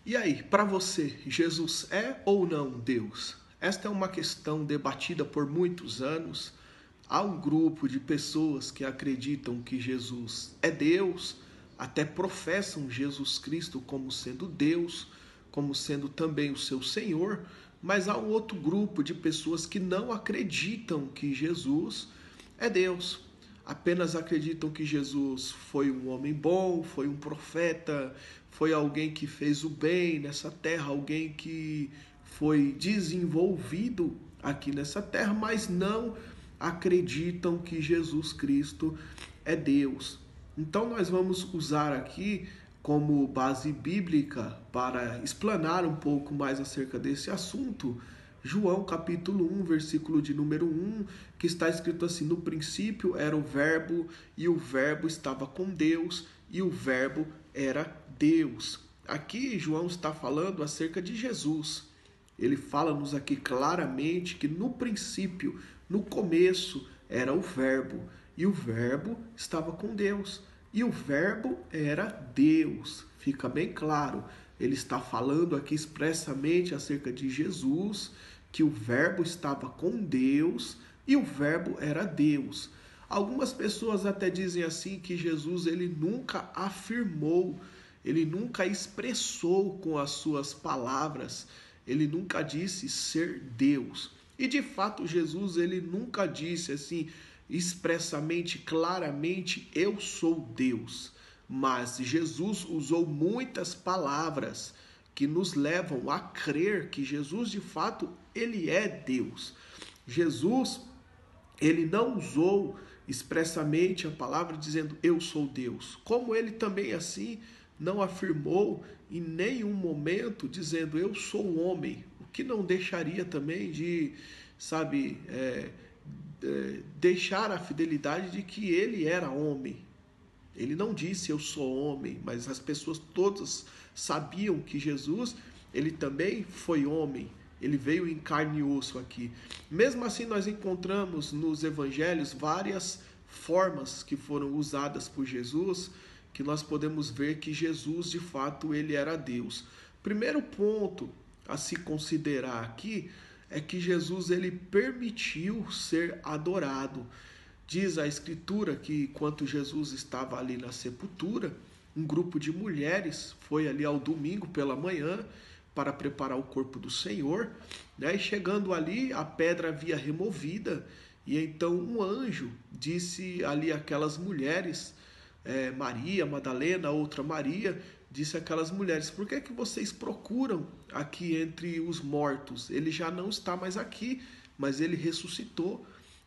E aí, para você, Jesus é ou não Deus? Esta é uma questão debatida por muitos anos. Há um grupo de pessoas que acreditam que Jesus é Deus, até professam Jesus Cristo como sendo Deus, como sendo também o seu Senhor, mas há um outro grupo de pessoas que não acreditam que Jesus é Deus. Apenas acreditam que Jesus foi um homem bom, foi um profeta, foi alguém que fez o bem nessa terra, alguém que foi desenvolvido aqui nessa terra, mas não acreditam que Jesus Cristo é Deus. Então nós vamos usar aqui como base bíblica para explanar um pouco mais acerca desse assunto, João capítulo 1, versículo de número 1, que está escrito assim: no princípio era o verbo, e o verbo estava com Deus, e o verbo era Deus. Aqui João está falando acerca de Jesus. Ele fala-nos aqui claramente que no princípio, no começo, era o verbo, e o verbo estava com Deus, e o verbo era Deus. Fica bem claro. Ele está falando aqui expressamente acerca de Jesus, que o verbo estava com Deus e o verbo era Deus. Algumas pessoas até dizem assim que Jesus ele nunca afirmou, ele nunca expressou com as suas palavras, ele nunca disse ser Deus. E de fato Jesus ele nunca disse assim expressamente, claramente, eu sou Deus. Mas Jesus usou muitas palavras que nos levam a crer que Jesus de fato ele é Deus. Jesus ele não usou expressamente a palavra dizendo eu sou Deus, como ele também assim não afirmou em nenhum momento dizendo eu sou homem, o que não deixaria também de, sabe, deixar a fidelidade de que ele era homem. Ele não disse eu sou homem, mas as pessoas todas sabiam que Jesus, ele também foi homem. Ele veio em carne e osso aqui. Mesmo assim, nós encontramos nos evangelhos várias formas que foram usadas por Jesus, que nós podemos ver que Jesus, de fato, ele era Deus. Primeiro ponto a se considerar aqui é que Jesus ele permitiu ser adorado. Diz a Escritura que enquanto Jesus estava ali na sepultura, um grupo de mulheres foi ali ao domingo pela manhã para preparar o corpo do Senhor, né? E chegando ali, a pedra havia removida, e então um anjo disse ali àquelas mulheres, Maria, Madalena, outra Maria, disse àquelas mulheres: por que vocês procuram aqui entre os mortos? Ele já não está mais aqui, mas ele ressuscitou.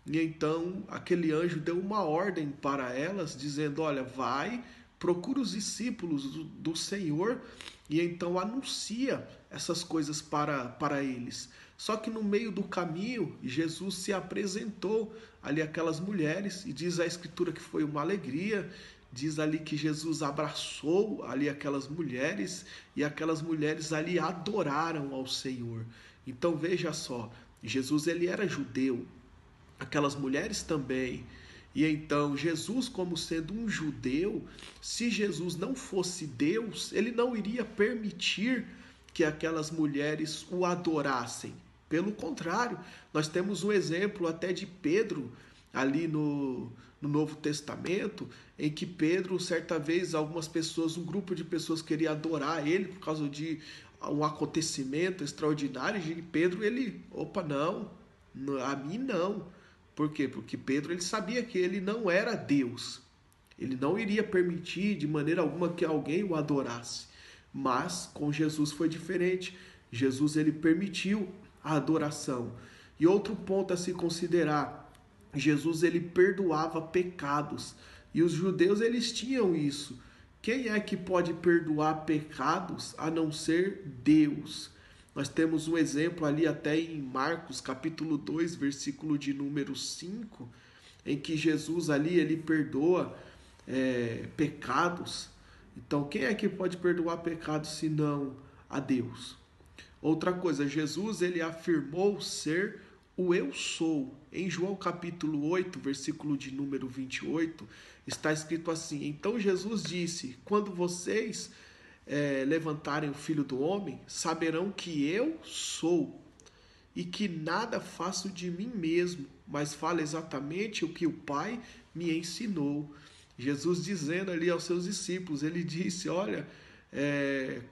E então aquele anjo deu uma ordem para elas, dizendo: olha, vai, procura os discípulos do Senhor e então anuncia essas coisas para eles. Só que no meio do caminho, Jesus se apresentou ali àquelas mulheres, e diz a Escritura que foi uma alegria. Diz ali que Jesus abraçou ali aquelas mulheres, e aquelas mulheres ali adoraram ao Senhor. Então veja só, Jesus ele era judeu, aquelas mulheres também. E então Jesus, como sendo um judeu, se Jesus não fosse Deus, ele não iria permitir que aquelas mulheres o adorassem. Pelo contrário, nós temos um exemplo até de Pedro ali no Novo Testamento, em que Pedro, certa vez, algumas pessoas, um grupo de pessoas queria adorar ele por causa de um acontecimento extraordinário, e Pedro, ele, opa, não, a mim não. Por quê? Porque Pedro ele sabia que ele não era Deus. Ele não iria permitir de maneira alguma que alguém o adorasse. Mas com Jesus foi diferente. Jesus ele permitiu a adoração. E outro ponto a se considerar, Jesus ele perdoava pecados. E os judeus eles tinham isso. Quem é que pode perdoar pecados a não ser Deus? Nós temos um exemplo ali até em Marcos capítulo 2, versículo de número 5, em que Jesus ali ele perdoa pecados. Então quem é que pode perdoar pecados senão a Deus? Outra coisa, Jesus ele afirmou ser o eu sou. Em João capítulo 8, versículo de número 28, está escrito assim: então Jesus disse, quando vocês levantarem o Filho do Homem, saberão que eu sou, e que nada faço de mim mesmo, mas falo exatamente o que o Pai me ensinou. Jesus dizendo ali aos seus discípulos, ele disse, olha,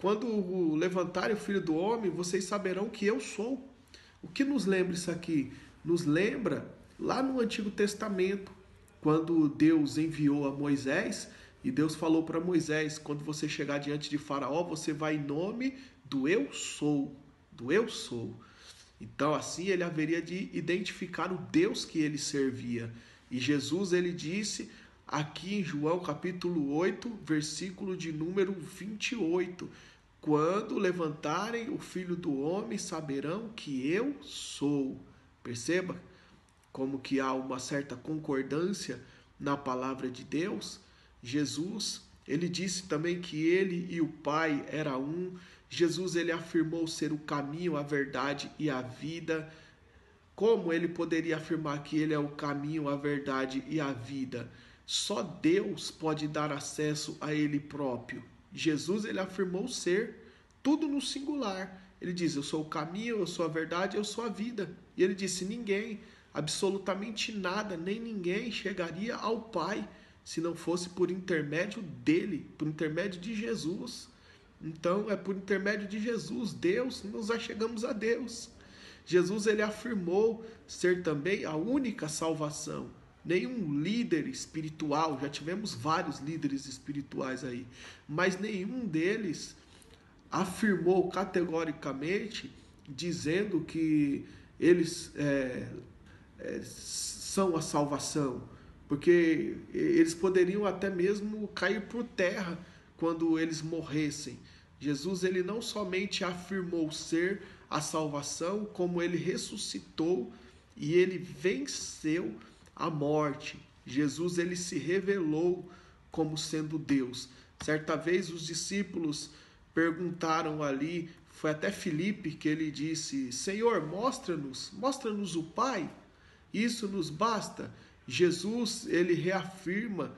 quando levantarem o Filho do Homem, vocês saberão que eu sou. O que nos lembra isso aqui? Nos lembra lá no Antigo Testamento, quando Deus enviou a Moisés, e Deus falou para Moisés, quando você chegar diante de Faraó, você vai em nome do eu sou, do eu sou. Então assim ele haveria de identificar o Deus que ele servia. E Jesus ele disse aqui em João capítulo 8, versículo de número 28, quando levantarem o Filho do Homem, saberão que eu sou. Perceba como que há uma certa concordância na palavra de Deus. Jesus, ele disse também que ele e o Pai era um. Jesus, ele afirmou ser o caminho, a verdade e a vida. Como ele poderia afirmar que ele é o caminho, a verdade e a vida? Só Deus pode dar acesso a ele próprio. Jesus, ele afirmou ser tudo no singular. Ele diz, eu sou o caminho, eu sou a verdade, eu sou a vida. E ele disse, ninguém, absolutamente nada, nem ninguém chegaria ao Pai se não fosse por intermédio dele, por intermédio de Jesus. Então, é por intermédio de Jesus, Deus, nós já chegamos a Deus. Jesus, ele afirmou ser também a única salvação. Nenhum líder espiritual, já tivemos vários líderes espirituais aí, mas nenhum deles afirmou categoricamente, dizendo que eles são a salvação, porque eles poderiam até mesmo cair por terra quando eles morressem. Jesus, ele não somente afirmou ser a salvação, como ele ressuscitou e ele venceu a morte. Jesus, ele se revelou como sendo Deus. Certa vez os discípulos perguntaram ali, foi até Filipe que ele disse, Senhor, mostra-nos o Pai, isso nos basta. Jesus, ele reafirma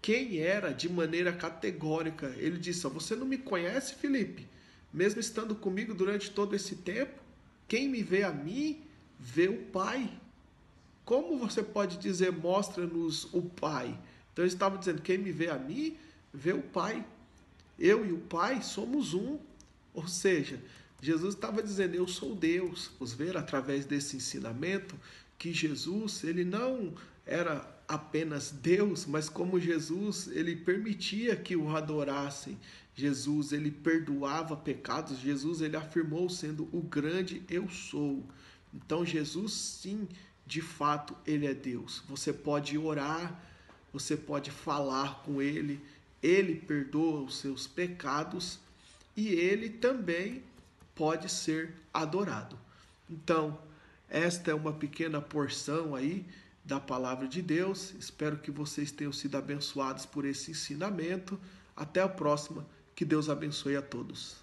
quem era de maneira categórica. Ele disse, você não me conhece, Filipe? Mesmo estando comigo durante todo esse tempo, quem me vê a mim, vê o Pai. Como você pode dizer, mostra-nos o Pai? Então ele estava dizendo, quem me vê a mim, vê o Pai. Eu e o Pai somos um. Ou seja, Jesus estava dizendo, eu sou Deus. Vamos ver através desse ensinamento que Jesus, ele não era apenas Deus, mas como Jesus, ele permitia que o adorassem. Jesus, ele perdoava pecados. Jesus, ele afirmou sendo o grande eu sou. Então Jesus, sim, de fato, ele é Deus. Você pode orar, você pode falar com ele perdoa os seus pecados e ele também pode ser adorado. Então, esta é uma pequena porção aí da palavra de Deus. Espero que vocês tenham sido abençoados por esse ensinamento. Até a próxima. Que Deus abençoe a todos.